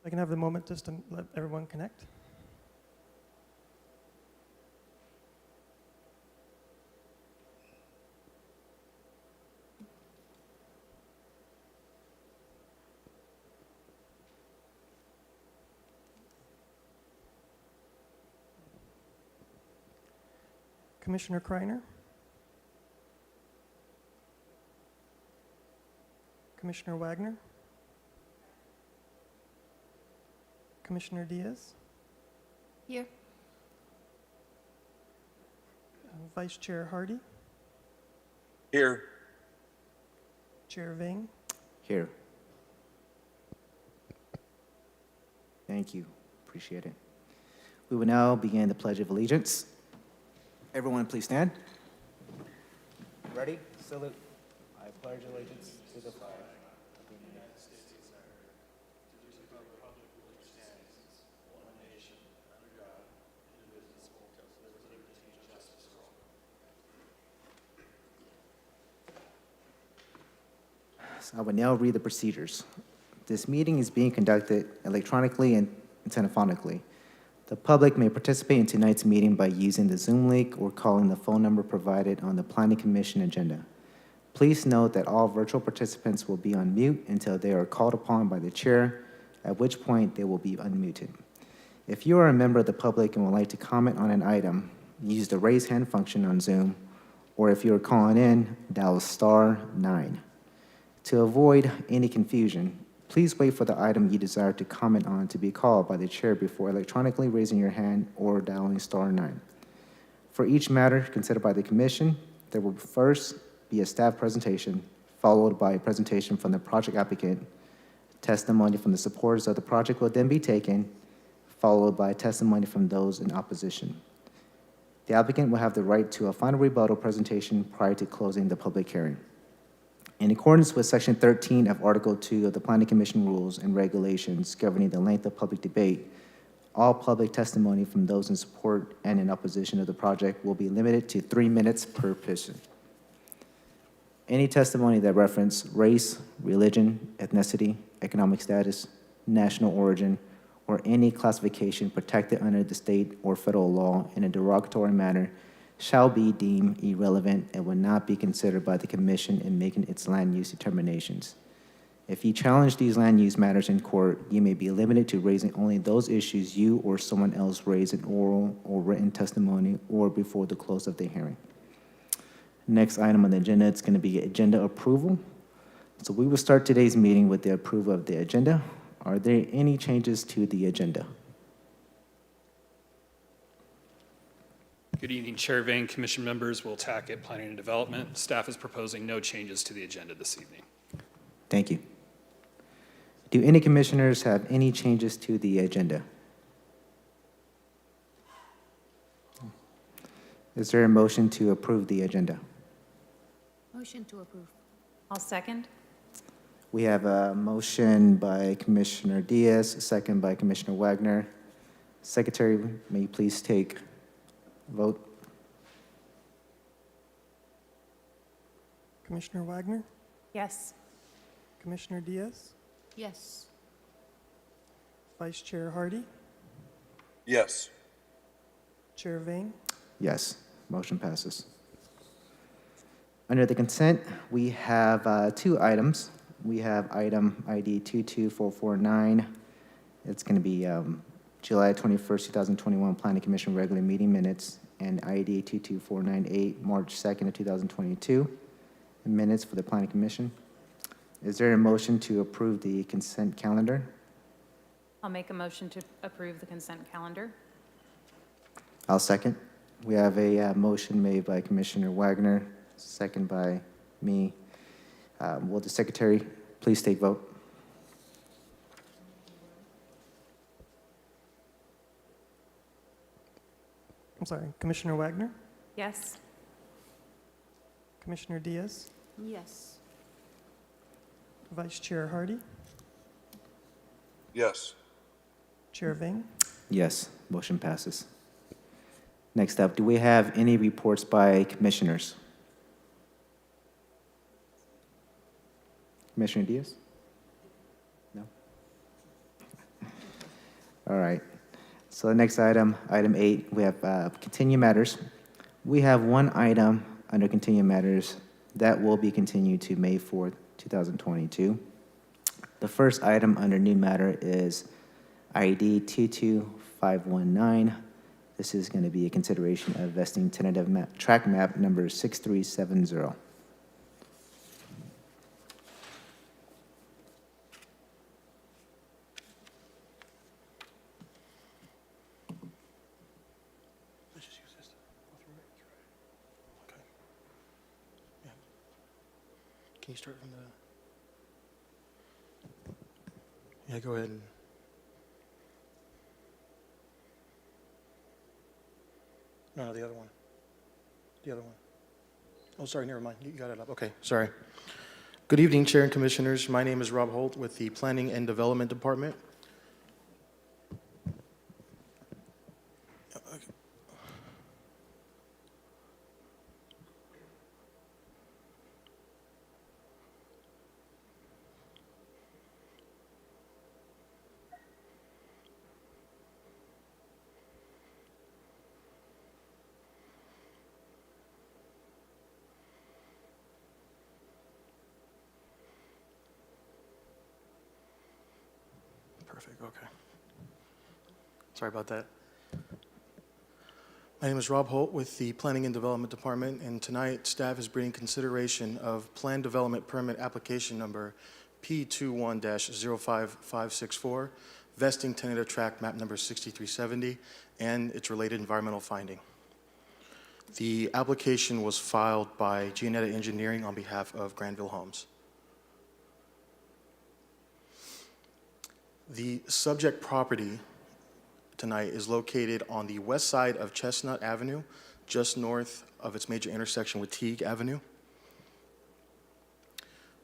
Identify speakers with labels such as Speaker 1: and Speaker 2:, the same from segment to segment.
Speaker 1: I can have the moment just to let everyone connect. Commissioner Kreiner? Commissioner Wagner? Commissioner Diaz?
Speaker 2: Here.
Speaker 1: Vice Chair Hardy?
Speaker 3: Here.
Speaker 1: Chair Ving?
Speaker 4: Here. Thank you. Appreciate it. We will now begin the Pledge of Allegiance. Everyone, please stand. Ready? Salute. I pledge allegiance to the flag of the United States of America, to the republic for which it stands, one nation, under God, indivisible, with liberty and justice for all. So I will now read the procedures. This meeting is being conducted electronically and telephonically. The public may participate in tonight's meeting by using the Zoom link or calling the phone number provided on the Planning Commission agenda. Please note that all virtual participants will be on mute until they are called upon by the chair, at which point they will be unmuted. If you are a member of the public and would like to comment on an item, use the raise hand function on Zoom, or if you are calling in, dial *9. To avoid any confusion, please wait for the item you desire to comment on to be called by the chair before electronically raising your hand or dialing *9. For each matter considered by the commission, there will first be a staff presentation, followed by a presentation from the project applicant. Testimony from the supporters of the project will then be taken, followed by testimony from those in opposition. The applicant will have the right to a final rebuttal presentation prior to closing the public hearing. In accordance with Section 13 of Article 2 of the Planning Commission Rules and Regulations governing the length of public debate, all public testimony from those in support and in opposition of the project will be limited to 3 minutes per person. Any testimony that reference race, religion, ethnicity, economic status, national origin, or any classification protected under the state or federal law in a derogatory manner shall be deemed irrelevant and will not be considered by the Commission in making its land use determinations. If you challenge these land use matters in court, you may be limited to raising only those issues you or someone else raised in oral or written testimony or before the close of the hearing. Next item on the agenda is going to be agenda approval. So we will start today's meeting with the approval of the agenda. Are there any changes to the agenda?
Speaker 5: Good evening, Chair Vang, Commission members, Will Tackett, Planning and Development. Staff is proposing no changes to the agenda this evening.
Speaker 4: Thank you. Do any commissioners have any changes to the agenda? Is there a motion to approve the agenda?
Speaker 2: Motion to approve. I'll second.
Speaker 4: We have a motion by Commissioner Diaz, a second by Commissioner Wagner. Secretary, may you please take vote?
Speaker 1: Commissioner Wagner?
Speaker 2: Yes.
Speaker 1: Commissioner Diaz?
Speaker 2: Yes.
Speaker 1: Vice Chair Hardy?
Speaker 3: Yes.
Speaker 1: Chair Ving?
Speaker 4: Yes, motion passes. Under the consent, we have 2 items. We have item ID 22449. It's going to be July 21st, 2021 Planning Commission regular meeting minutes, and ID 22498, March 2nd of 2022 minutes for the Planning Commission. Is there a motion to approve the consent calendar?
Speaker 2: I'll make a motion to approve the consent calendar.
Speaker 4: I'll second. We have a motion made by Commissioner Wagner, second by me. Will the Secretary please take vote?
Speaker 1: I'm sorry, Commissioner Wagner?
Speaker 2: Yes.
Speaker 1: Commissioner Diaz?
Speaker 2: Yes.
Speaker 1: Vice Chair Hardy?
Speaker 3: Yes.
Speaker 1: Chair Ving?
Speaker 4: Yes, motion passes. Next up, do we have any reports by commissioners? Commissioner Diaz? No? All right. So the next item, item 8, we have continue matters. We have one item under continue matters that will be continued to May 4th, 2022. The first item under new matter is ID 22519. This is going to be a consideration of vesting tentative track map number 6370.
Speaker 6: Let's just use this. Go through it. Okay. Yeah. Can you start from the? Yeah, go ahead. No, the other one. The other one. Oh, sorry, never mind. You got it up. Okay, sorry. Good evening, Chair and Commissioners. My name is Rob Holt with the Planning and Development Department. Perfect, okay. Sorry about that. My name is Rob Holt with the Planning and Development Department, and tonight staff is bringing consideration of Plan Development Permit Application Number P21-05564, vesting tentative tract map number 6370, and its related environmental finding. The application was filed by Gianetta Engineering on behalf of Granville Homes. The subject property tonight is located on the west side of Chestnut Avenue, just north of its major intersection with Teague Avenue.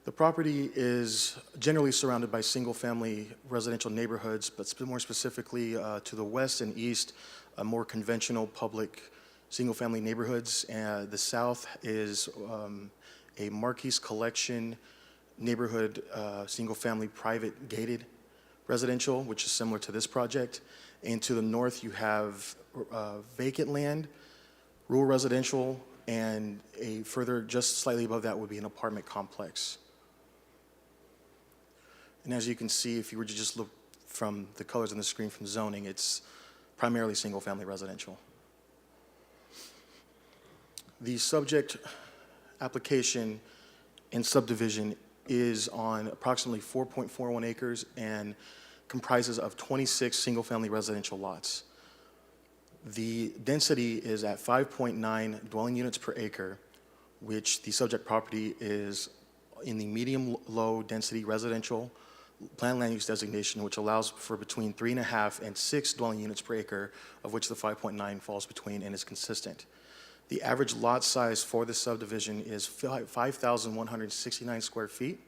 Speaker 6: The property is generally surrounded by single-family residential neighborhoods, but more specifically to the west and east, more conventional public single-family neighborhoods. The south is a Marquise Collection neighborhood, single-family private gated residential, which is similar to this project. And to the north, you have vacant land, rural residential, and a further, just slightly above that would be an apartment complex. And as you can see, if you were to just look from the colors on the screen from zoning, it's primarily single-family residential. The subject application and subdivision is on approximately 4.41 acres and comprises of 26 single-family residential lots. The density is at 5.9 dwelling units per acre, which the subject property is in the medium-low density residential planned land use designation, which allows for between 3.5 and 6 dwelling units per acre, of which the 5.9 falls between and is consistent. The average lot size for this subdivision is 5,169 square feet.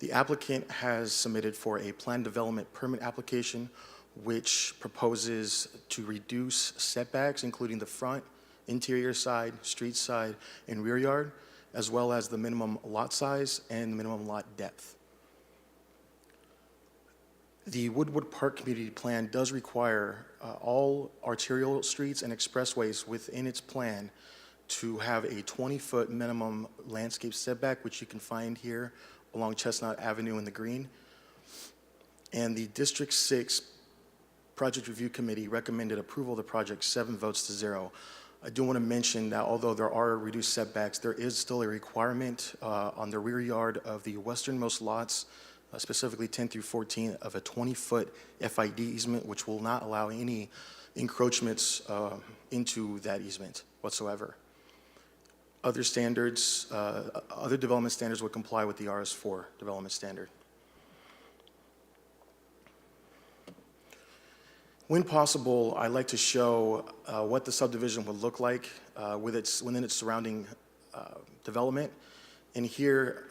Speaker 6: The applicant has submitted for a planned development permit application, which proposes to reduce setbacks, including the front, interior side, street side, and rear yard, as well as the minimum lot size and the minimum lot depth. The Woodward Park Community Plan does require all arterial streets and expressways within its plan to have a 20-foot minimum landscape setback, which you can find here along Chestnut Avenue in the green. And the District 6 Project Review Committee recommended approval of the project 7 votes to 0. I do want to mention that although there are reduced setbacks, there is still a requirement on the rear yard of the westernmost lots, specifically 10 through 14, of a 20-foot FID easement, which will not allow any encroachments into that easement whatsoever. Other standards, other development standards would comply with the RS4 development standard. When possible, I'd like to show what the subdivision would look like within its surrounding development. And here,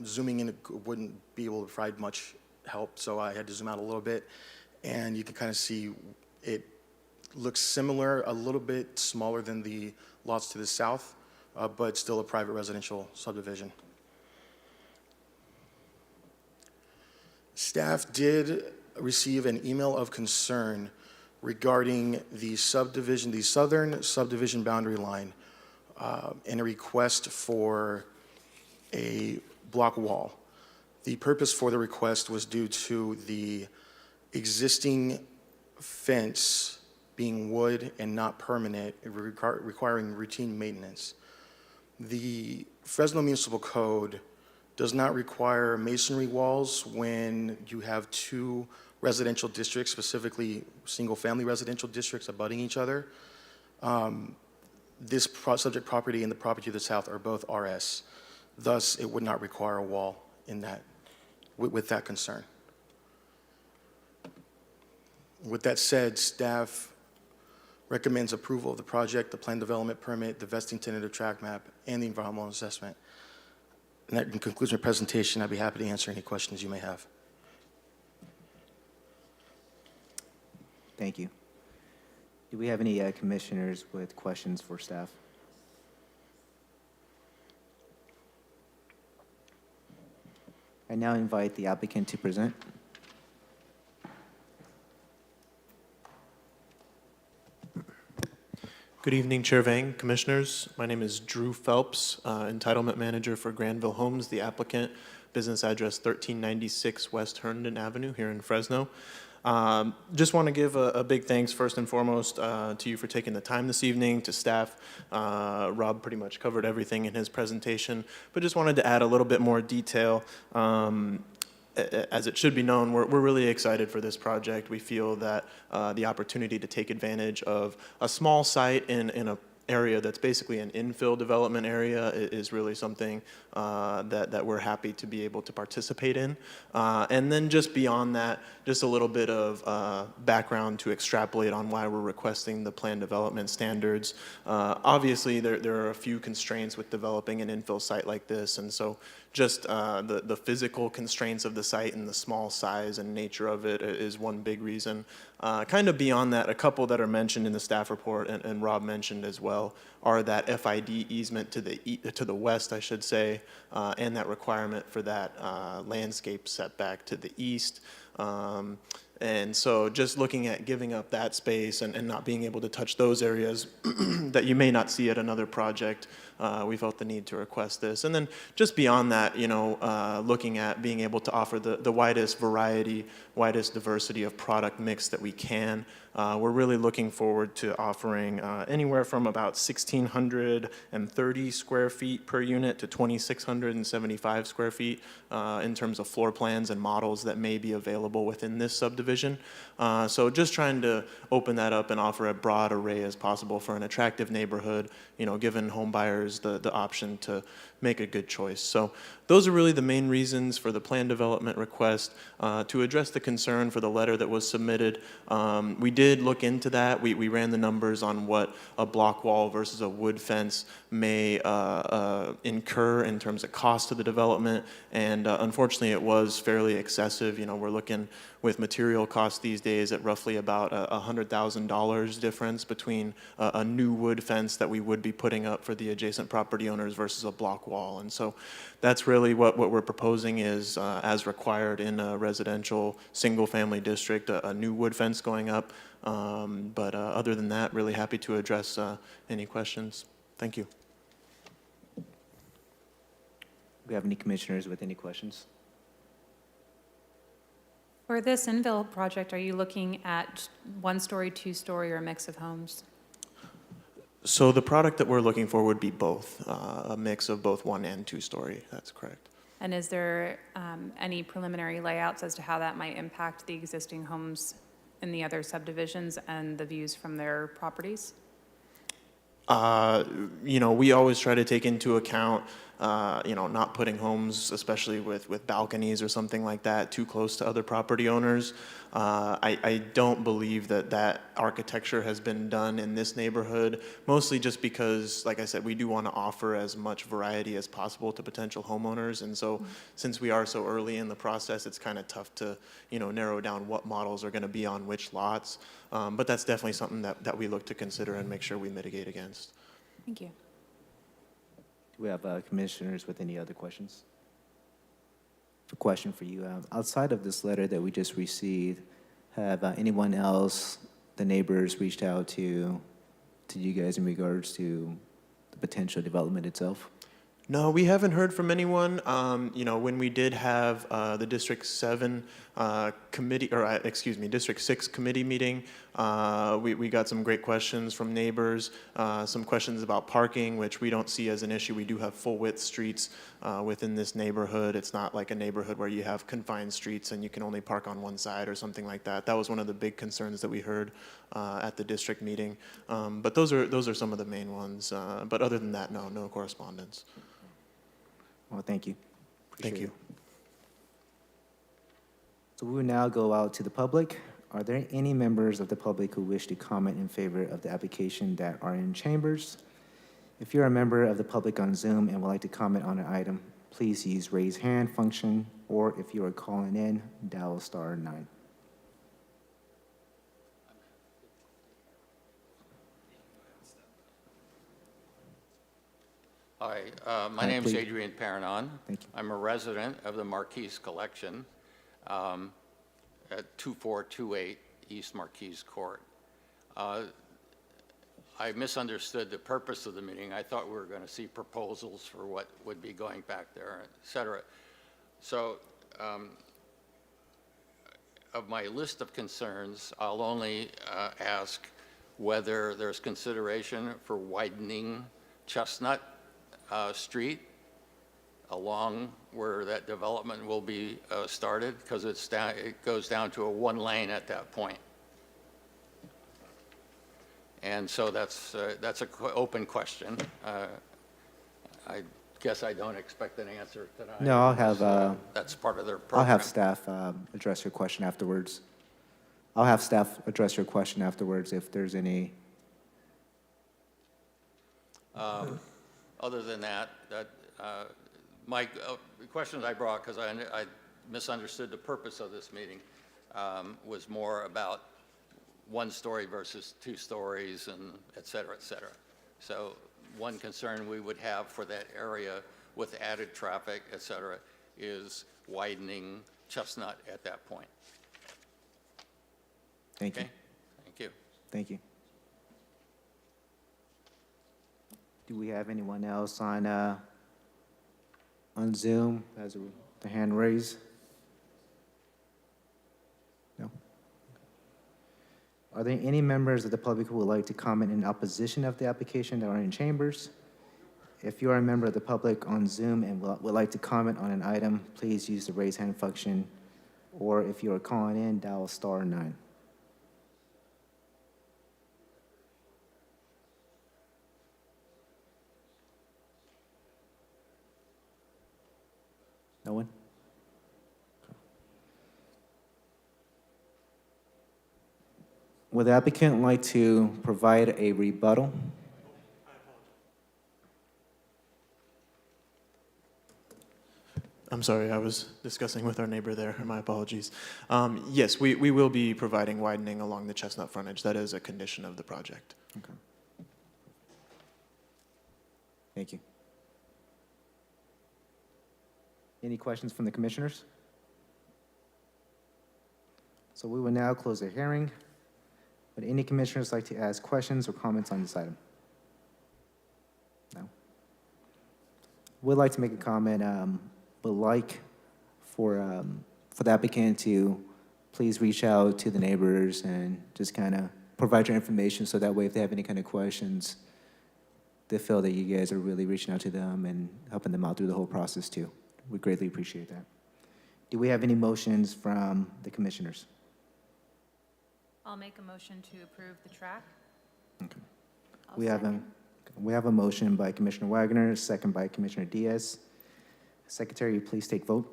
Speaker 6: zooming in wouldn't be able to provide much help, so I had to zoom out a little bit. And you can kind of see it looks similar, a little bit smaller than the lots to the south, but still a private residential subdivision. Staff did receive an email of concern regarding the subdivision, the southern subdivision boundary line, and a request for a block wall. The purpose for the request was due to the existing fence being wood and not permanent, requiring routine maintenance. The Fresno Municipal Code does not require masonry walls when you have two residential districts, specifically single-family residential districts abutting each other. This subject property and the property to the south are both RS. Thus, it would not require a wall in that, with that concern. With that said, staff recommends approval of the project, the plan development permit, the vesting tentative track map, and the environmental assessment. And that concludes my presentation. I'd be happy to answer any questions you may have.
Speaker 4: Thank you. Do we have any commissioners with questions for staff? I now invite the applicant to present.
Speaker 7: Good evening, Chair Vang, Commissioners. My name is Drew Phelps, Entitlement Manager for Granville Homes, the applicant, business address 1396 West Herndon Avenue here in Fresno. Just want to give a big thanks first and foremost to you for taking the time this evening, to staff. Rob pretty much covered everything in his presentation, but just wanted to add a little bit more detail. As it should be known, we're really excited for this project. We feel that the opportunity to take advantage of a small site in a area that's basically an infill development area is really something that we're happy to be able to participate in. And then just beyond that, just a little bit of background to extrapolate on why we're requesting the plan development standards. Obviously, there are a few constraints with developing an infill site like this, and so just the physical constraints of the site and the small size and nature of it is one big reason. Kind of beyond that, a couple that are mentioned in the staff report and Rob mentioned as well are that FID easement to the west, I should say, and that requirement for that landscape setback to the east. And so just looking at giving up that space and not being able to touch those areas that you may not see at another project, we felt the need to request this. And then just beyond that, looking at being able to offer the widest variety, widest diversity of product mix that we can. We're really looking forward to offering anywhere from about 1,630 square feet per unit to 2,675 square feet in terms of floor plans and models that may be available within this subdivision. So just trying to open that up and offer a broad array as possible for an attractive neighborhood, giving home buyers the option to make a good choice. So those are really the main reasons for the plan development request. To address the concern for the letter that was submitted, we did look into that. We ran the numbers on what a block wall versus a wood fence may incur in terms of cost to the development, and unfortunately it was fairly excessive. We're looking with material costs these days at roughly about $100,000 difference between a new wood fence that we would be putting up for the adjacent property owners versus a block wall. And so that's really what we're proposing is, as required in a residential single-family district, a new wood fence going up. But other than that, really happy to address any questions. Thank you.
Speaker 4: Do we have any commissioners with any questions?
Speaker 2: For this infill project, are you looking at one-story, two-story, or a mix of homes?
Speaker 7: So the product that we're looking for would be both, a mix of both one and two-story. That's correct.
Speaker 2: And is there any preliminary layouts as to how that might impact the existing homes in the other subdivisions and the views from their properties?
Speaker 7: We always try to take into account, not putting homes, especially with balconies or something like that, too close to other property owners. I don't believe that architecture has been done in this neighborhood, mostly just because, like I said, we do want to offer as much variety as possible to potential homeowners. And so since we are so early in the process, it's kind of tough to, narrow down what models are going to be on which lots. But that's definitely something that we look to consider and make sure we mitigate against.
Speaker 2: Thank you.
Speaker 4: Do we have commissioners with any other questions? question for you. Outside of this letter that we just received, have anyone else, the neighbors, reached out to you guys in regards to the potential development itself?
Speaker 7: No, we haven't heard from anyone. When we did have the District 7 committee, or excuse me, District 6 committee meeting, we got some great questions from neighbors, some questions about parking, which we don't see as an issue. We do have full-width streets within this neighborhood. It's not like a neighborhood where you have confined streets and you can only park on one side or something like that. That was one of the big concerns that we heard at the district meeting. But those are some of the main ones. But other than that, no correspondence.
Speaker 4: Well, thank you.
Speaker 7: Thank
Speaker 4: Appreciate
Speaker 7: you.
Speaker 4: it. So we will now go out to the public. Are there any members of the public who wish to comment in favor of the application that are in chambers? If you're a member of the public on Zoom and would like to comment on an item, please use raise hand function, or if you are calling in, dial *9.
Speaker 8: Hi, my
Speaker 4: Hi,
Speaker 8: name is
Speaker 4: please.
Speaker 8: Adrian Paranon.
Speaker 4: Thank you.
Speaker 8: I'm a resident of the Marquise Collection at 2428 East Marquise Court. I misunderstood the purpose of the meeting. I thought we were going to see proposals for what would be going back there, et cetera. So of my list of concerns, I'll only ask whether there's consideration for widening Chestnut Street along where that development will be started, because it goes down to a one lane at that point. And so that's an open question. I guess I don't expect an answer tonight.
Speaker 4: No, I'll have,
Speaker 8: because, that's part of their
Speaker 4: I'll
Speaker 8: program.
Speaker 4: have staff address your question afterwards. I'll have staff address your question afterwards if there's any.
Speaker 8: Other than that, my questions I brought, because I misunderstood the purpose of this meeting, was more about 1 story versus 2 stories, and et cetera, et cetera. So one concern we would have for that area with added traffic, et cetera, is widening Chestnut at that point.
Speaker 4: Thank you.
Speaker 8: Okay? Thank you.
Speaker 4: Thank you. Do we have anyone else on Zoom as the hand raised? No. Are there any members of the public who would like to comment in opposition of the application that are in chambers? If you are a member of the public on Zoom and would like to comment on an item, please use the raise hand function, or if you are calling in, dial *9. No one? Would the applicant like to provide a rebuttal?
Speaker 7: I'm sorry, I was discussing with our neighbor there. My apologies. Yes, we will be providing widening along the Chestnut frontage. That is a condition of the project.
Speaker 4: Okay. Thank you. Any questions from the commissioners? So we will now close the hearing. Would any commissioners like to ask questions or comments on this item? No? Would like to make a comment, would like for the applicant to please reach out to the neighbors and just kind of provide your information so that way if they have any kind of questions, they feel that you guys are really reaching out to them and helping them out through the whole process too. We greatly appreciate that. Do we have any motions from the commissioners?
Speaker 2: I'll make a motion to approve the track.
Speaker 4: Okay.
Speaker 2: I'll
Speaker 4: We have
Speaker 2: second.
Speaker 4: we have a motion by Commissioner Wagner, second by Commissioner Diaz. Secretary, please take vote.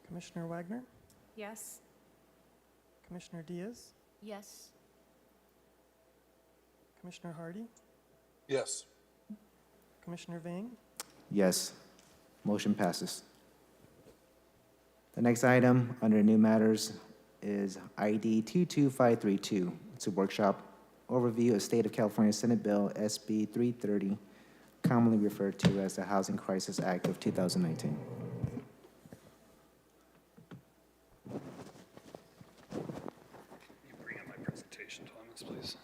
Speaker 1: Commissioner Wagner,
Speaker 2: Yes?
Speaker 1: Commissioner Diaz,
Speaker 2: Yes.
Speaker 1: Commissioner Hardy,
Speaker 3: Yes.
Speaker 1: Commissioner Vang,
Speaker 4: Yes. Motion passes. The next item under new matters is ID 22532, to workshop overview of State of California Senate Bill SB 330, commonly referred to as the Housing Crisis Act of 2019.
Speaker 5: Can you bring up my presentation, Thomas, please?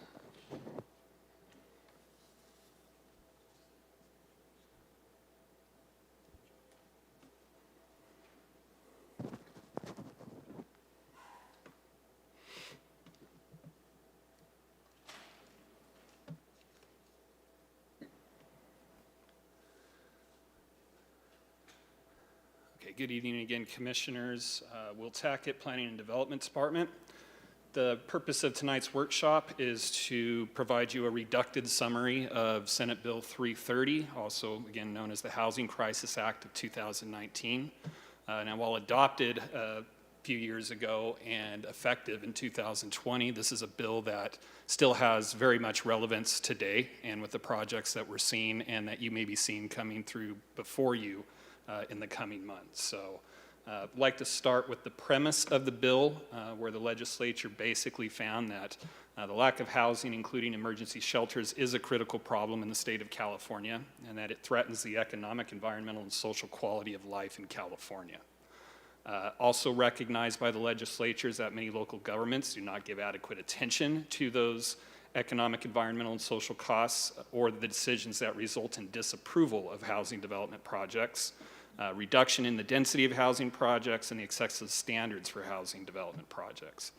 Speaker 5: Okay, good evening again, Commissioners. Will Tackett, Planning and Development Department. The purpose of tonight's workshop is to provide you a reducted summary of Senate Bill 330, also again known as the Housing Crisis Act of 2019. Now, while adopted a few years ago and effective in 2020, this is a bill that still has very much relevance today and with the projects that we're seeing and that you may be seeing coming through before you in the coming months. So I'd like to start with the premise of the bill, where the legislature basically found that the lack of housing, including emergency shelters, is a critical problem in the state of California, and that it threatens the economic, environmental, and social quality of life in California. Also recognized by the legislatures that many local governments do not give adequate attention to those economic, environmental, and social costs or the decisions that result in disapproval of housing development projects, reduction in the density of housing projects, and the excessive standards for housing development projects.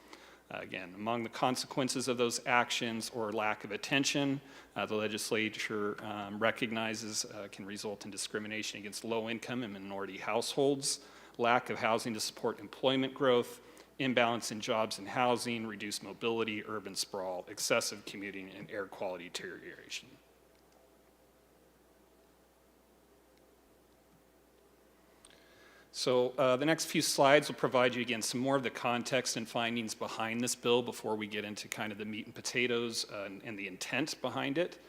Speaker 5: Again, among the consequences of those actions or lack of attention, the legislature recognizes can result in discrimination against low-income and minority households, lack of housing to support employment growth, imbalance in jobs and housing, reduced mobility, urban sprawl, excessive commuting, and air quality deterioration. So the next few slides will provide you again some more of the context and findings behind this bill before we get into kind of the meat and potatoes and the intent behind it.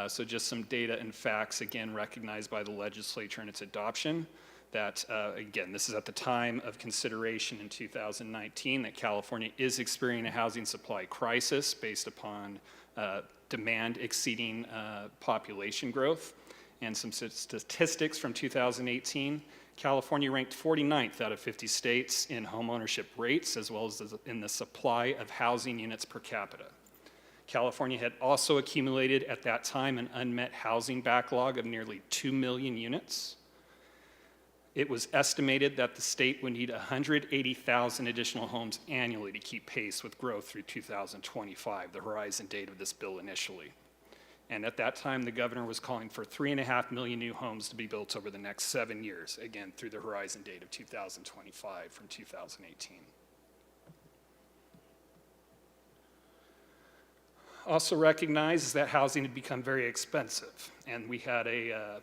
Speaker 5: So just some data and facts, again, recognized by the legislature in its adoption. That, again, this is at the time of consideration in 2019 that California is experiencing a housing supply crisis based upon demand exceeding population growth. And some statistics from 2018, California ranked 49th out of 50 states in home ownership rates as well as in the supply of housing units per capita. California had also accumulated at that time an unmet housing backlog of nearly 2 million units. It was estimated that the state would need 180,000 additional homes annually to keep pace with growth through 2025, the horizon date of this bill initially. And at that time, the governor was calling for 3.5 million new homes to be built over the next 7 years, again, through the horizon date of 2025 from 2018. Also recognized that housing had become very expensive, and we had a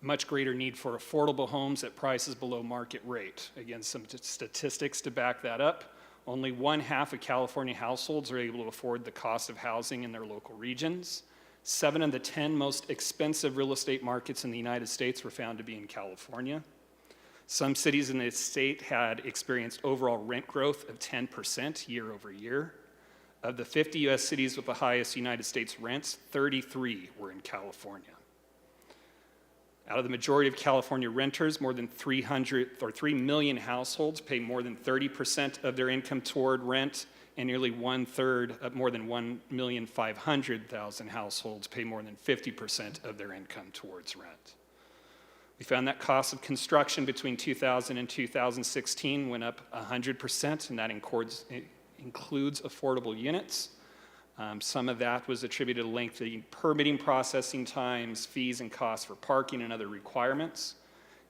Speaker 5: much greater need for affordable homes at prices below market rate. Again, some statistics to back that up. Only 1/2 of California households are able to afford the cost of housing in their local regions. 7 of the 10 most expensive real estate markets in the United States were found to be in California. Some cities in the state had experienced overall rent growth of 10% year over year. Of the 50 US cities with the highest United States rents, 33 were in California. Out of the majority of California renters, more than 3 million households pay more than 30% of their income toward rent, and nearly 1/3 of more than 1,500,000 households pay more than 50% of their income towards rent. We found that cost of construction between 2000 and 2016 went up 100%, and that includes affordable units. Some of that was attributed to lengthy permitting processing times, fees and costs for parking and other requirements.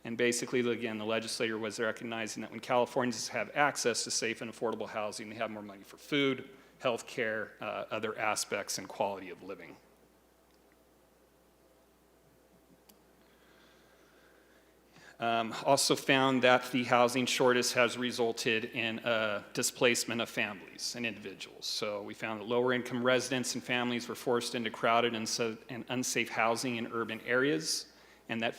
Speaker 5: And basically, again, the legislator was recognizing that when Californians have access to safe and affordable housing, they have more money for food, health care, other aspects, and quality of living. Also found that the housing shortage has resulted in displacement of families and individuals. So we found that lower income residents and families were forced into crowded and unsafe housing in urban areas, and that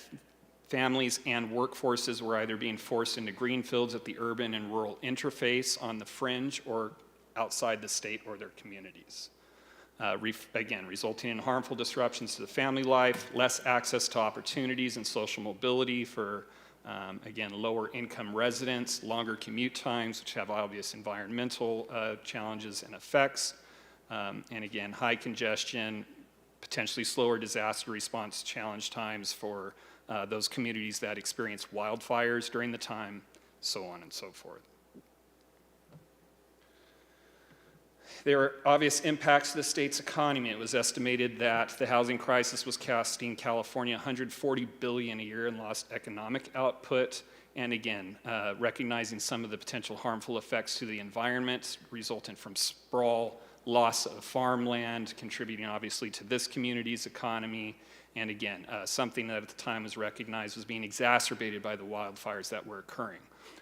Speaker 5: families and workforces were either being forced into greenfields at the urban and rural interface on the fringe or outside the state or their communities. Again, resulting in harmful disruptions to the family life, less access to opportunities and social mobility for, again, lower income residents, longer commute times, which have obvious environmental challenges and effects, and again, high congestion, potentially slower disaster response challenge times for those communities that experience wildfires during the time, so on and so forth. There are obvious impacts to the state's economy. It was estimated that the housing crisis was costing California $140 billion a year in lost economic output. And again, recognizing some of the potential harmful effects to the environment resulting from sprawl, loss of farmland, contributing obviously to this community's economy. And again, something that at the time was recognized was being exacerbated by the wildfires that were occurring.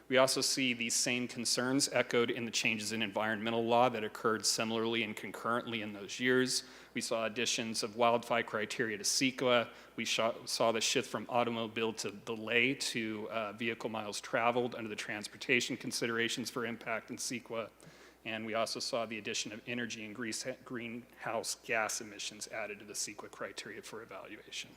Speaker 5: We also see these same concerns echoed in the changes in environmental law that occurred similarly and concurrently in those years. We saw additions of wildfire criteria to CEQA. We saw the shift from automobile to delay to vehicle miles traveled under the transportation considerations for impact in CEQA. And we also saw the addition of energy and greenhouse gas emissions added to the CEQA criteria for evaluation.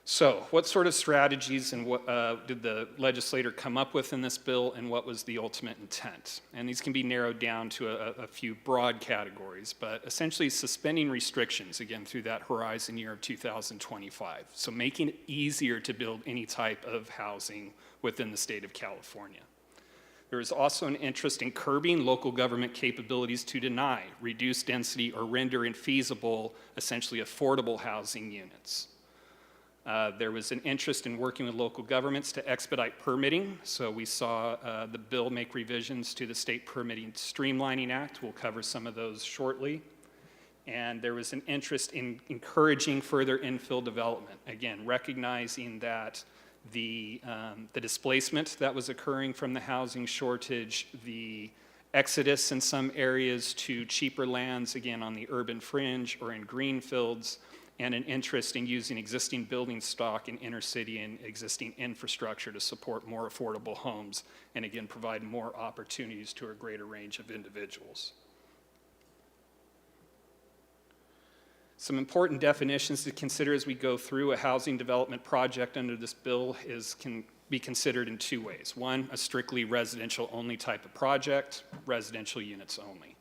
Speaker 5: So what sort of strategies and what did the legislator come up with in this bill, and what was the ultimate intent? And these can be narrowed down to a few broad categories, but essentially suspending restrictions, again, through that horizon year of 2025. So making it easier to build any type of housing within the state of California. There is also an interest in curbing local government capabilities to deny, reduce density, or render infeasible, essentially affordable housing units. There was an interest in working with local governments to expedite permitting. So we saw the bill make revisions to the State Permitting Streamlining Act. We'll cover some of those shortly. And there was an interest in encouraging further infill development. Again, recognizing that the displacement that was occurring from the housing shortage, the exodus in some areas to cheaper lands, again, on the urban fringe or in green fields, and an interest in using existing building stock in inner city and existing infrastructure to support more affordable homes, and again, provide more opportunities to a greater range of individuals. Some important definitions to consider as we go through a housing development project under this bill can be considered in two ways. One, a strictly residential only type of project, residential units only.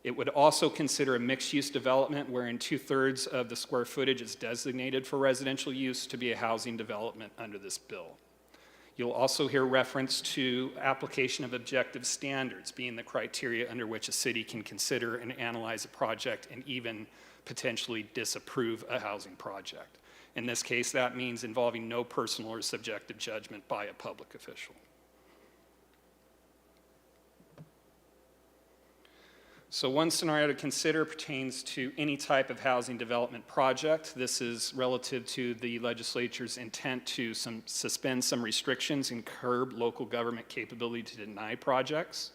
Speaker 5: It would also consider a mixed-use development wherein 2/3 of the square footage is designated for residential use to be a housing development under this bill. You'll also hear reference to application of objective standards, being the criteria under which a city can consider and analyze a project and even potentially disapprove a housing project. In this case, that means involving no personal or subjective judgment by a public official. So one scenario to consider pertains to any type of housing development project. This is relative to the legislature's intent to suspend some restrictions and curb local government capability to deny projects.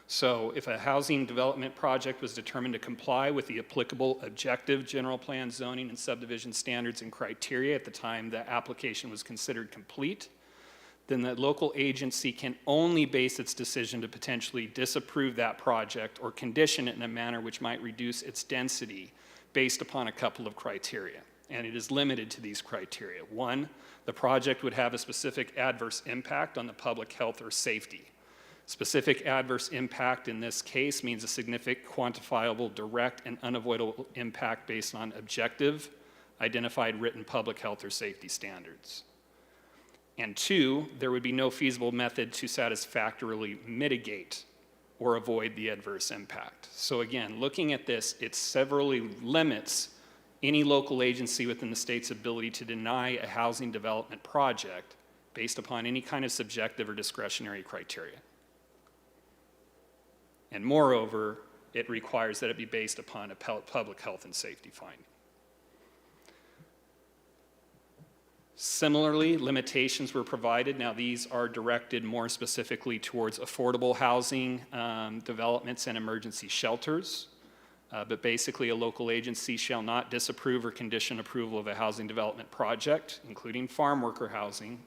Speaker 5: So if a housing development project was determined to comply with the applicable objective general plan zoning and subdivision standards and criteria at the time the application was considered complete, then the local agency can only base its decision to potentially disapprove that project or condition it in a manner which might reduce its density based upon a couple of criteria. And it is limited to these criteria. One, the project would have a specific adverse impact on the public health or safety. Specific adverse impact in this case means a significant, quantifiable, direct, and unavoidable impact based on objective, identified written public health or safety standards. And two, there would be no feasible method to satisfactorily mitigate or avoid the adverse impact. So again, looking at this, it severely limits any local agency within the state's ability to deny a housing development project based upon any kind of subjective or discretionary criteria. And moreover, it requires that it be based upon a public health and safety finding. Similarly, limitations were provided. Now, these are directed more specifically towards affordable housing developments and emergency shelters. But basically, a local agency shall not disapprove or condition approval of a housing development project, including farm worker housing,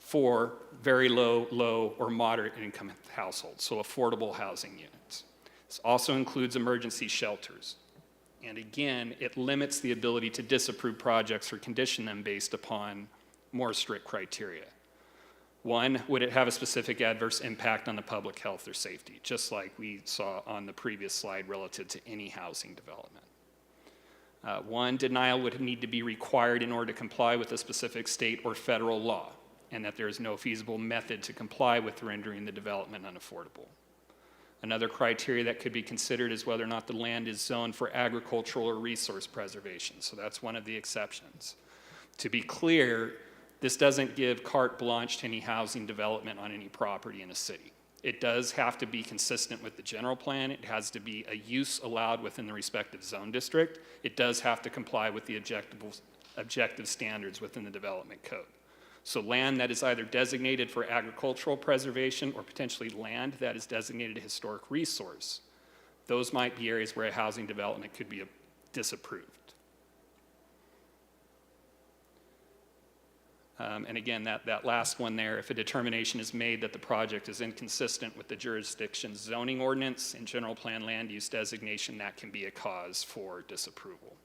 Speaker 5: for very low, low, or moderate income households, so affordable housing units. This also includes emergency shelters. And again, it limits the ability to disapprove projects or condition them based upon more strict criteria. One, would it have a specific adverse impact on the public health or safety, just like we saw on the previous slide relative to any housing development. One, denial would need to be required in order to comply with a specific state or federal law, and that there is no feasible method to comply with rendering the development unaffordable. Another criteria that could be considered is whether or not the land is zoned for agricultural or resource preservation, so that's one of the exceptions. To be clear, this doesn't give carte blanche to any housing development on any property in a city. It does have to be consistent with the general plan. It has to be a use allowed within the respective zone district. It does have to comply with the objective standards within the development code. So land that is either designated for agricultural preservation or potentially land that is designated a historic resource, those might be areas where a housing development could be disapproved. And again, that last one there, if a determination is made that the project is inconsistent with the jurisdiction's zoning ordinance and general plan land use designation, that can be a cause for disapproval.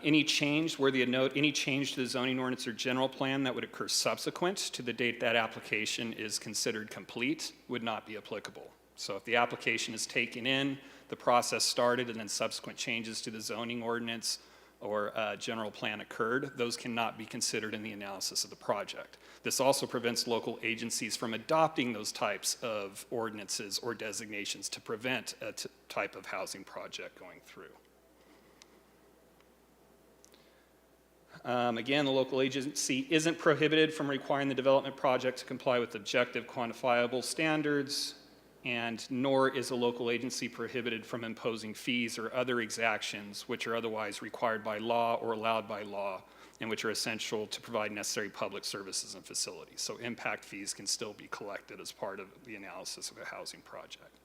Speaker 5: Any change, worthy of note, any change to the zoning ordinance or general plan that would occur subsequent to the date that application is considered complete would not be applicable. So if the application is taken in, the process started, and then subsequent changes to the zoning ordinance or general plan occurred, those cannot be considered in the analysis of the project. This also prevents local agencies from adopting those types of ordinances or designations to prevent a type of housing project going through. Again, the local agency isn't prohibited from requiring the development project to comply with objective quantifiable standards, and nor is a local agency prohibited from imposing fees or other exactions which are otherwise required by law or allowed by law and which are essential to provide necessary public services and facilities. So impact fees can still be collected as part of the analysis of a housing project.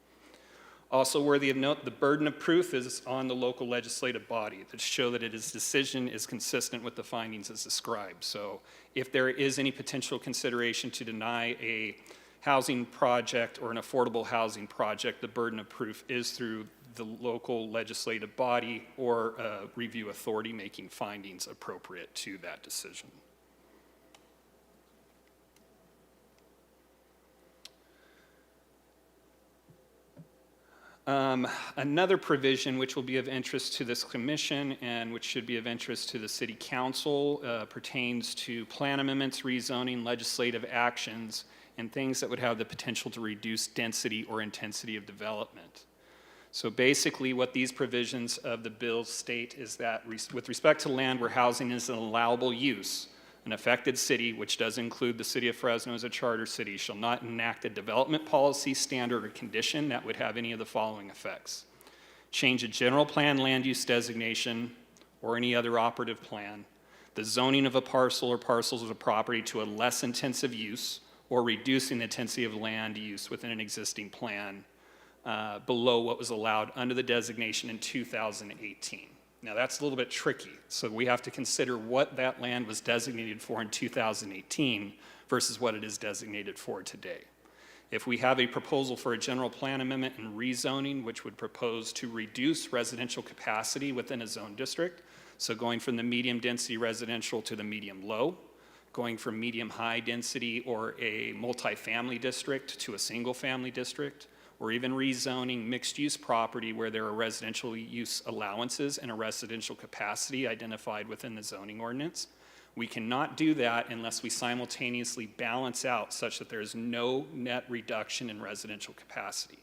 Speaker 5: Also worthy of note, the burden of proof is on the local legislative body to show that its decision is consistent with the findings as described. So if there is any potential consideration to deny a housing project or an affordable housing project, the burden of proof is through the local legislative body or review authority making findings appropriate to that decision. Another provision which will be of interest to this commission and which should be of interest to the city council pertains to plan amendments, rezoning, legislative actions, and things that would have the potential to reduce density or intensity of development. So basically what these provisions of the bill state is that with respect to land where housing is an allowable use, an affected city, which does include the city of Fresno as a charter city, shall not enact a development policy, standard, or condition that would have any of the following effects. Change a general plan land use designation or any other operative plan, the zoning of a parcel or parcels of a property to a less intensive use, or reducing the intensity of land use within an existing plan below what was allowed under the designation in 2018. Now that's a little bit tricky, so we have to consider what that land was designated for in 2018 versus what it is designated for today. If we have a proposal for a general plan amendment and rezoning, which would propose to reduce residential capacity within a zone district, so going from the medium density residential to the medium low, going from medium high density or a multifamily district to a single family district, or even rezoning mixed use property where there are residential use allowances and a residential capacity identified within the zoning ordinance. We cannot do that unless we simultaneously balance out such that there is no net reduction in residential capacity.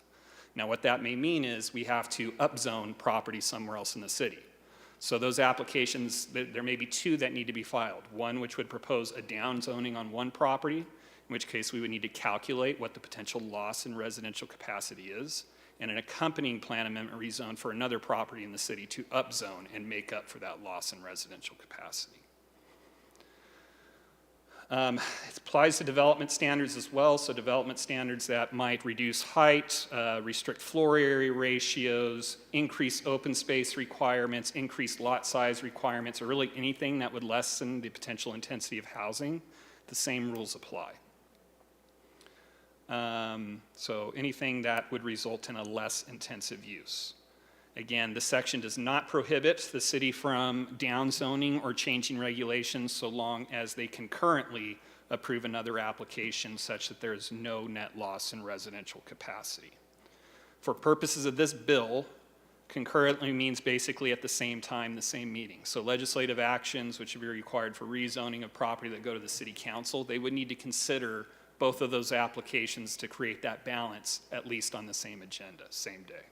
Speaker 5: Now what that may mean is we have to upzone property somewhere else in the city. So those applications, there may be two that need to be filed. One which would propose a downzoning on one property, in which case we would need to calculate what the potential loss in residential capacity is, and an accompanying plan amendment rezone for another property in the city to upzone and make up for that loss in residential capacity. It applies to development standards as well, so development standards that might reduce height, restrict floor area ratios, increase open space requirements, increase lot size requirements, or really anything that would lessen the potential intensity of housing, the same rules apply. So anything that would result in a less intensive use. Again, the section does not prohibit the city from downzoning or changing regulations so long as they concurrently approve another application such that there is no net loss in residential capacity. For purposes of this bill, concurrently means basically at the same time, the same meeting. So legislative actions which would be required for rezoning of property that go to the city council, they would need to consider both of those applications to create that balance, at least on the same agenda, same day.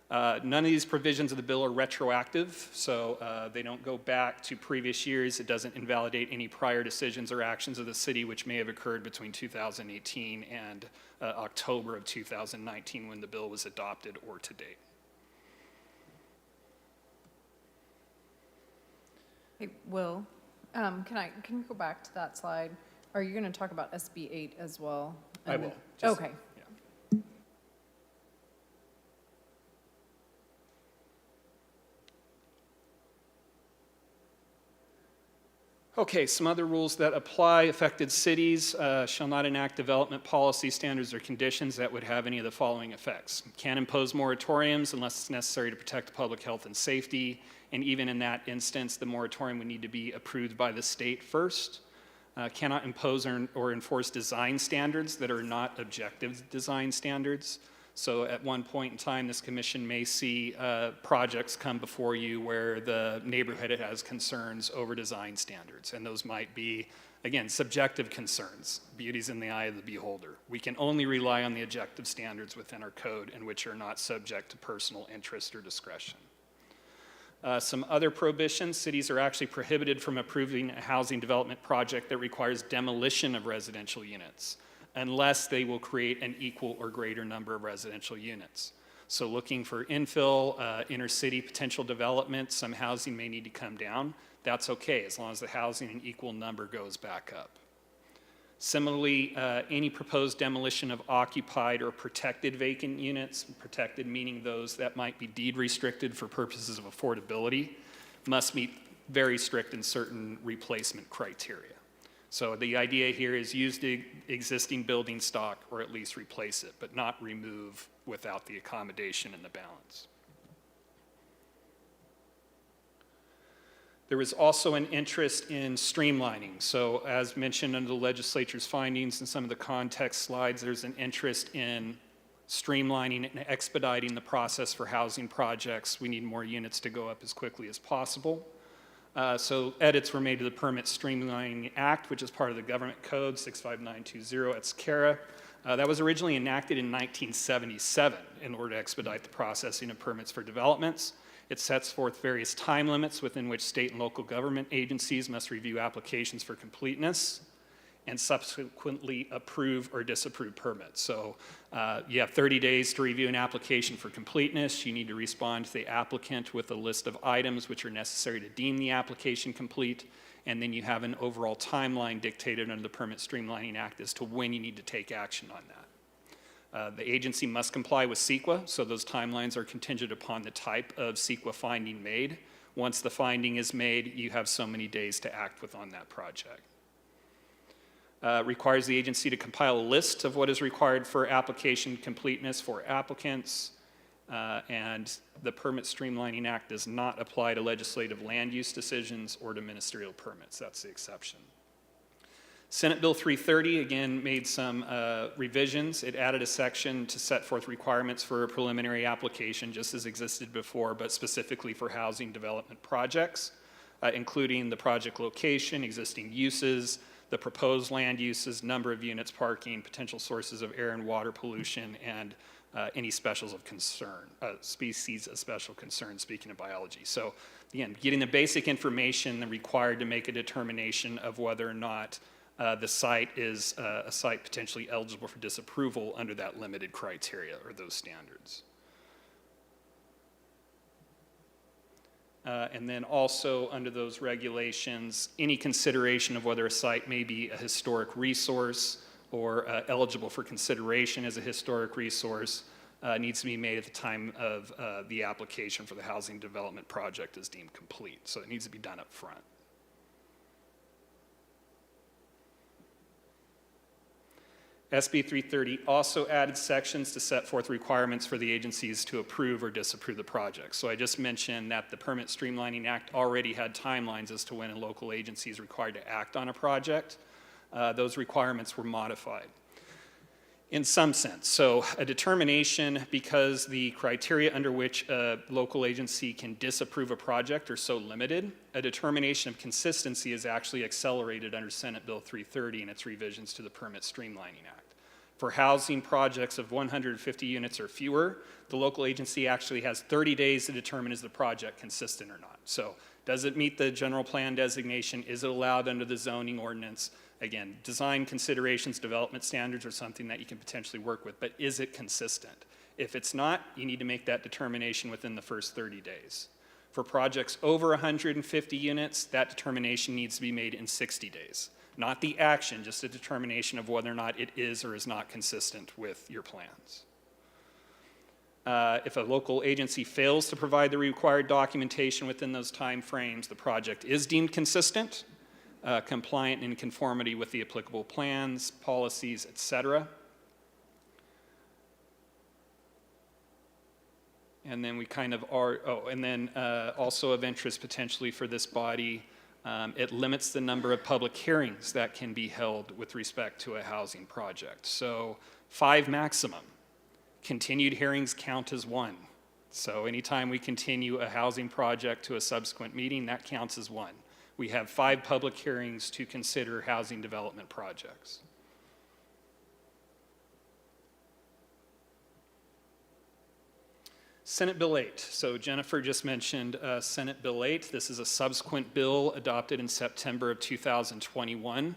Speaker 5: None of these provisions of the bill are retroactive, so they don't go back to previous years. It doesn't invalidate any prior decisions or actions of the city which may have occurred between 2018 and October of 2019 when the bill was adopted or to date.
Speaker 9: Hey, Will, can you go back to that slide? Are you going to talk about SB 8 as well?
Speaker 5: I will. Just-
Speaker 9: Okay.
Speaker 5: yeah. Okay, some other rules that apply. Affected cities shall not enact development policy, standards, or conditions that would have any of the following effects. Can impose moratoriums unless it's necessary to protect public health and safety, and even in that instance, the moratorium would need to be approved by the state first. Cannot impose or enforce design standards that are not objective design standards. So at one point in time, this commission may see projects come before you where the neighborhood has concerns over design standards. And those might be, again, subjective concerns. Beauty's in the eye of the beholder. We can only rely on the objective standards within our code and which are not subject to personal interest or discretion. Some other prohibitions, cities are actually prohibited from approving a housing development project that requires demolition of residential units, unless they will create an equal or greater number of residential units. So looking for infill, inner city potential development, some housing may need to come down. That's okay, as long as the housing in equal number goes back up. Similarly, any proposed demolition of occupied or protected vacant units, protected meaning those that might be deed restricted for purposes of affordability, must meet very strict and certain replacement criteria. So the idea here is use the existing building stock or at least replace it, but not remove without the accommodation and the balance. There was also an interest in streamlining. So as mentioned under the legislature's findings and some of the context slides, there's an interest in streamlining and expediting the process for housing projects. We need more units to go up as quickly as possible. So edits were made to the Permit Streamlining Act, which is part of the government code 65920 at SCARA. That was originally enacted in 1977 in order to expedite the processing of permits for developments. It sets forth various time limits within which state and local government agencies must review applications for completeness and subsequently approve or disapprove permits. So you have 30 days to review an application for completeness. You need to respond to the applicant with a list of items which are necessary to deem the application complete. And then you have an overall timeline dictated under the Permit Streamlining Act as to when you need to take action on that. The agency must comply with CEQA, so those timelines are contingent upon the type of CEQA finding made. Once the finding is made, you have so many days to act on that project. Requires the agency to compile a list of what is required for application completeness for applicants, and the Permit Streamlining Act does not apply to legislative land use decisions or to ministerial permits. That's the exception. Senate Bill 330, again, made some revisions. It added a section to set forth requirements for a preliminary application, just as existed before, but specifically for housing development projects, including the project location, existing uses, the proposed land uses, number of units, parking, potential sources of air and water pollution, and any specials of concern, species of special concern, speaking of biology. So again, getting the basic information required to make a determination of whether or not the site is a site potentially eligible for disapproval under that limited criteria or those standards. And then also under those regulations, any consideration of whether a site may be a historic resource or eligible for consideration as a historic resource needs to be made at the time of the application for the housing development project is deemed complete. So it needs to be done up front. SB 330 also added sections to set forth requirements for the agencies to approve or disapprove the project. So I just mentioned that the Permit Streamlining Act already had timelines as to when a local agency is required to act on a project. Those requirements were modified in some sense. So a determination, because the criteria under which a local agency can disapprove a project are so limited, a determination of consistency is actually accelerated under Senate Bill 330 and its revisions to the Permit Streamlining Act. For housing projects of 150 units or fewer, the local agency actually has 30 days to determine is the project consistent or not. So does it meet the general plan designation? Is it allowed under the zoning ordinance? Again, design considerations, development standards are something that you can potentially work with, but is it consistent? If it's not, you need to make that determination within the first 30 days. For projects over 150 units, that determination needs to be made in 60 days. Not the action, just a determination of whether or not it is or is not consistent with your plans. If a local agency fails to provide the required documentation within those time frames, the project is deemed consistent, compliant and in conformity with the applicable plans, policies, etc. And then we kind of are, also of interest potentially for this body, it limits the number of public hearings that can be held with respect to a housing project. So 5 maximum. Continued hearings count as 1. So anytime we continue a housing project to a subsequent meeting, that counts as 1. We have 5 public hearings to consider housing development projects. Senate Bill 8. So Jennifer just mentioned Senate Bill 8. This is a subsequent bill adopted in September of 2021.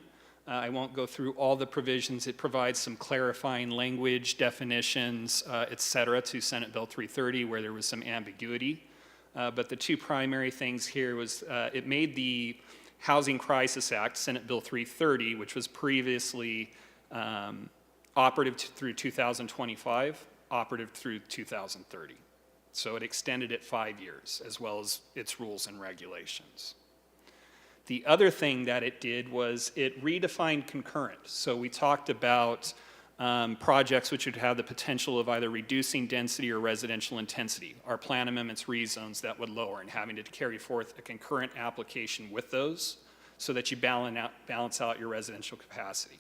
Speaker 5: I won't go through all the provisions. It provides some clarifying language, definitions, et cetera, to Senate Bill 330 where there was some ambiguity. But the 2 primary things here was it made the Housing Crisis Act, Senate Bill 330, which was previously operative through 2025, operative through 2030. So it extended it 5 years, as well as its rules and regulations. The other thing that it did was it redefined concurrent. So we talked about projects which would have the potential of either reducing density or residential intensity. Our plan amendments rezones that would lower, and having to carry forth a concurrent application with those so that you balance out your residential capacity.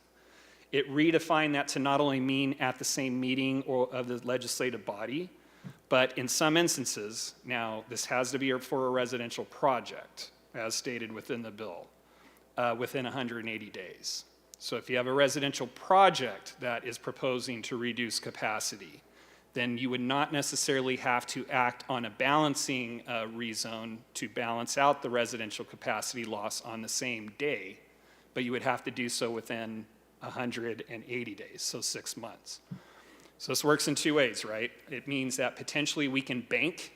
Speaker 5: It redefined that to not only mean at the same meeting or of the legislative body, but in some instances, now this has to be for a residential project, as stated within the bill, within 180 days. So if you have a residential project that is proposing to reduce capacity, then you would not necessarily have to act on a balancing rezone to balance out the residential capacity loss on the same day, but you would have to do so within 180 days, so 6 months. So this works in 2 ways, right? It means that potentially we can bank,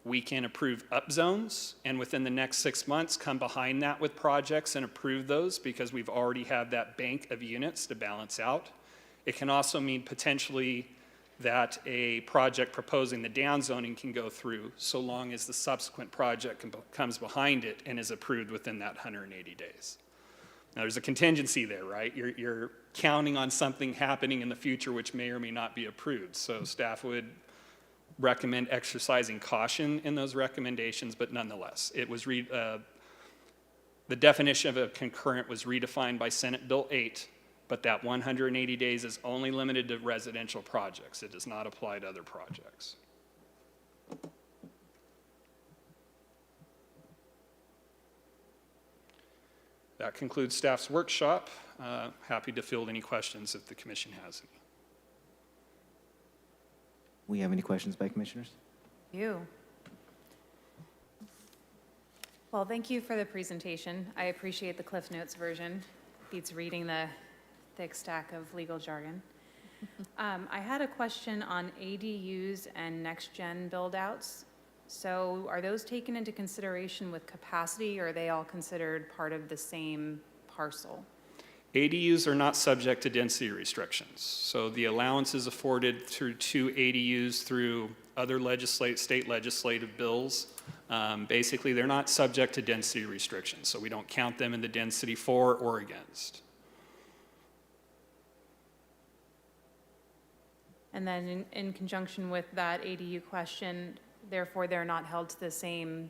Speaker 5: we can approve up zones, and within the next 6 months come behind that with projects and approve those because we've already had that bank of units to balance out. It can also mean potentially that a project proposing the downzoning can go through so long as the subsequent project comes behind it and is approved within that 180 days. Now there's a contingency there, right? You're counting on something happening in the future which may or may not be approved. So staff would recommend exercising caution in those recommendations, but nonetheless, it was the definition of a concurrent was redefined by Senate Bill 8, but that 180 days is only limited to residential projects. It does not apply to other projects. That concludes staff's workshop. Happy to field any questions if the commission has any.
Speaker 4: We have any questions by commissioners?
Speaker 2: You. Well, thank you for the presentation. I appreciate the Cliff Notes version. Beats reading the thick stack of legal jargon. I had a question on ADUs and next-gen build-outs. So are those taken into consideration with capacity, or are they all considered part of the same parcel?
Speaker 5: ADUs are not subject to density restrictions. So the allowances afforded through 2 ADUs through other state legislative bills, basically they're not subject to density restrictions. So we don't count them in the density for or against.
Speaker 2: And then in conjunction with that ADU question, therefore they're not held to the same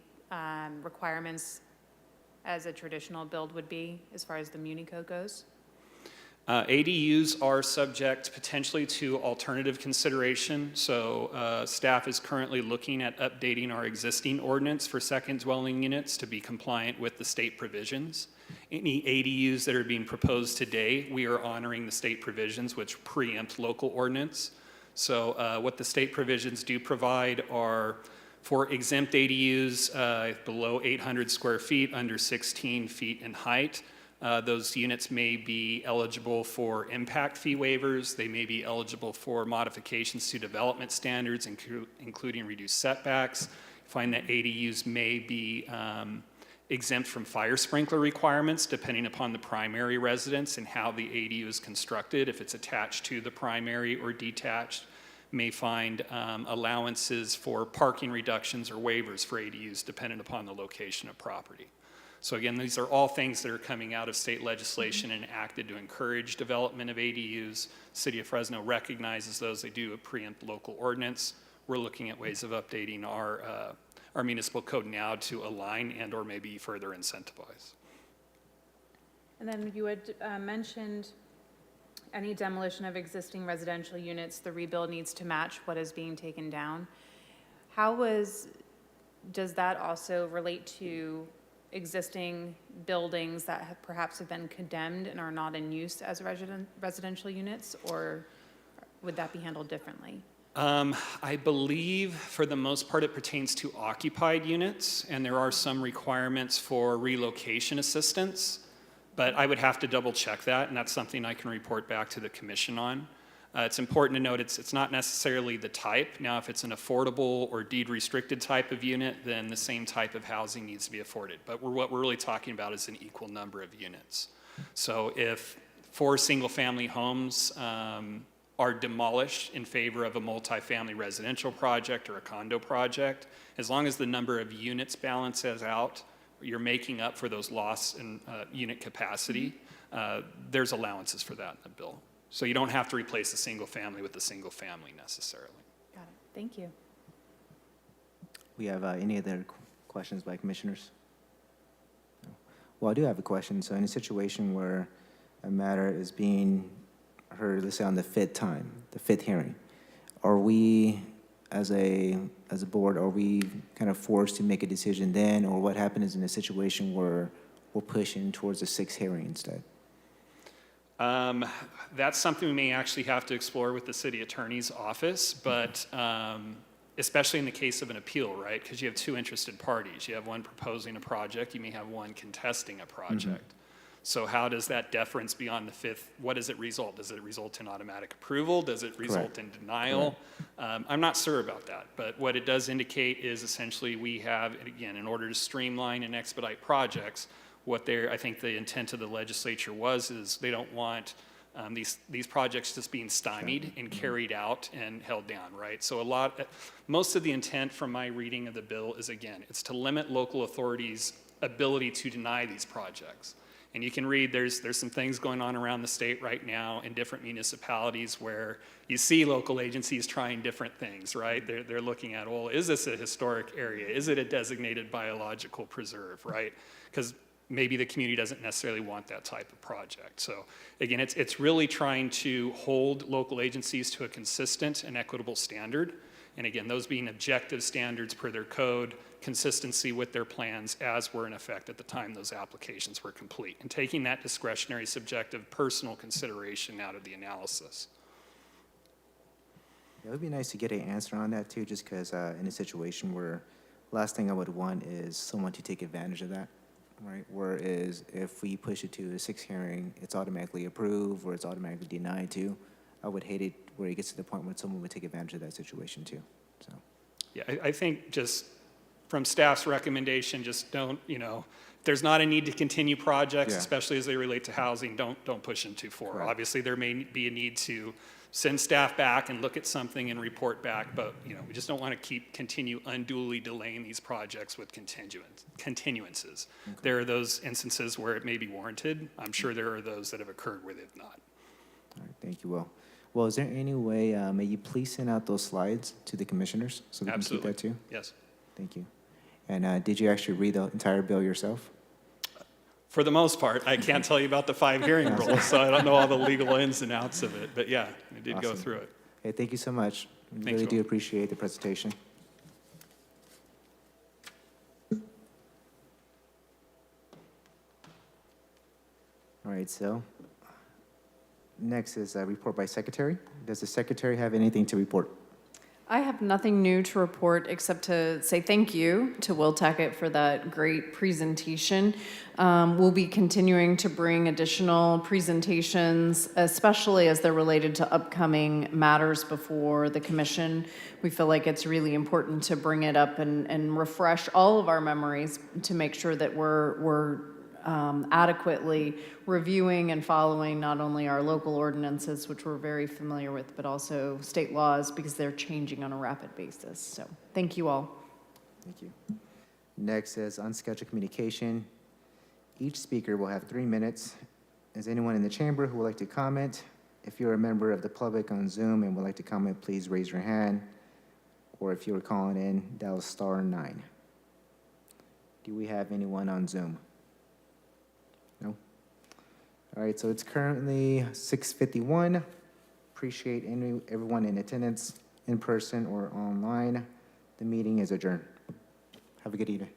Speaker 2: requirements as a traditional build would be as far as the Muni Code goes?
Speaker 5: ADUs are subject potentially to alternative consideration. So staff is currently looking at updating our existing ordinance for second dwelling units to be compliant with the state provisions. Any ADUs that are being proposed today, we are honoring the state provisions which preempt local ordinance. So what the state provisions do provide are for exempt ADUs below 800 square feet, under 16 feet in height. Those units may be eligible for impact fee waivers. They may be eligible for modifications to development standards, including reduced setbacks. Find that ADUs may be exempt from fire sprinkler requirements depending upon the primary residence and how the ADU is constructed. If it's attached to the primary or detached, may find allowances for parking reductions or waivers for ADUs dependent upon the location of property. So again, these are all things that are coming out of state legislation and enacted to encourage development of ADUs. City of Fresno recognizes those. They do preempt local ordinance. We're looking at ways of updating our municipal code now to align and or maybe further incentivize.
Speaker 2: And then you had mentioned any demolition of existing residential units, the rebuild needs to match what is being taken down. Does that also relate to existing buildings that perhaps have been condemned and are not in use as residential units, or would that be handled differently?
Speaker 5: I believe for the most part it pertains to occupied units, and there are some requirements for relocation assistance, but I would have to double check that, and that's something I can report back to the commission on. It's important to note it's not necessarily the type. Now, if it's an affordable or deed-restricted type of unit, then the same type of housing needs to be afforded. But what we're really talking about is an equal number of units. So if 4 single-family homes are demolished in favor of a multifamily residential project or a condo project, as long as the number of units balances out, you're making up for those loss in unit capacity, there's allowances for that in the bill. So you don't have to replace a single family with a single family necessarily.
Speaker 2: Got it. Thank you.
Speaker 4: We have any other questions by commissioners? No. Well, I do have a question. So in a situation where a matter is being heard, let's say on the 5th hearing, are we, as a board, are we kind of forced to make a decision then, or what happens in a situation where we're pushing towards the 6th hearing instead?
Speaker 5: That's something we may actually have to explore with the city attorney's office, but especially in the case of an appeal, right? Because you have 2 interested parties. You have one proposing a project, you may have one contesting a project. Mm-hmm. So how does that deference beyond the 5th, what does it result? Does it result in automatic approval? Does it result in denial? I'm not sure about that, but what it does indicate is essentially we have, again, in order to streamline and expedite projects, I think the intent of the legislature is they don't want these projects just being stymied and carried out and held down, right? So most of the intent from my reading of the bill is, again, it's to limit local authorities' ability to deny these projects. And you can read, there's some things going on around the state right now in different municipalities where you see local agencies trying different things, right? They're looking at, well, is this a historic area? Is it a designated biological preserve, right? Because maybe the community doesn't necessarily want that type of project. So again, it's really trying to hold local agencies to a consistent and equitable standard. And again, those being objective standards per their code, consistency with their plans as were in effect at the time those applications were complete, and taking that discretionary, subjective, personal consideration out of the analysis.
Speaker 4: It would be nice to get an answer on that too, just because in a situation where last thing I would want is someone to take advantage of that. Right. Whereas if we push it to a 6th hearing, it's automatically approved or it's automatically denied too. I would hate it where it gets to the point where someone would take advantage of that situation too. So.
Speaker 5: Yeah, I think just from staff's recommendation, just don't, if there's not a need to continue projects,
Speaker 4: Yeah.
Speaker 5: especially as they relate to housing, don't push them too far.
Speaker 4: Correct.
Speaker 5: Obviously, there may be a need to send staff back and look at something and report back, but, we just don't want to continue unduly delaying these projects with continuances. There are those instances where it may be warranted. I'm sure there are those that have occurred where they've not.
Speaker 4: All right, thank you, Will. Well, is there any way, may you please send out those slides to the commissioners so they can keep
Speaker 5: Absolutely.
Speaker 4: that too?
Speaker 5: Yes.
Speaker 4: Thank you. And did you actually read the entire bill yourself?
Speaker 5: For the most part, I can't tell you about the 5 hearing rules, so I don't know all the legal ins and outs of it. But yeah, I did go
Speaker 4: Awesome.
Speaker 5: through it.
Speaker 4: Hey, thank you so much. We
Speaker 5: Thanks,
Speaker 4: really do
Speaker 5: Will.
Speaker 4: appreciate the presentation. All right, so next is a report by secretary. Does the secretary have anything to report?
Speaker 9: I have nothing new to report except to say thank you to Will Tackett for that great presentation. We'll be continuing to bring additional presentations, especially as they're related to upcoming matters before the commission. We feel like it's really important to bring it up and refresh all of our memories to make sure that we're adequately reviewing and following not only our local ordinances, which we're very familiar with, but also state laws because they're changing on a rapid basis. So thank you all.
Speaker 4: Thank you. Next is unscheduled communication. Each speaker will have 3 minutes. Is anyone in the chamber who would like to comment? If you're a member of the public on Zoom and would like to comment, please raise your hand. Or if you were calling in, dial *9. Do we have anyone on Zoom? No? All right, so it's currently 6:51. Appreciate everyone in attendance, in person or online. The meeting is adjourned. Have a good evening.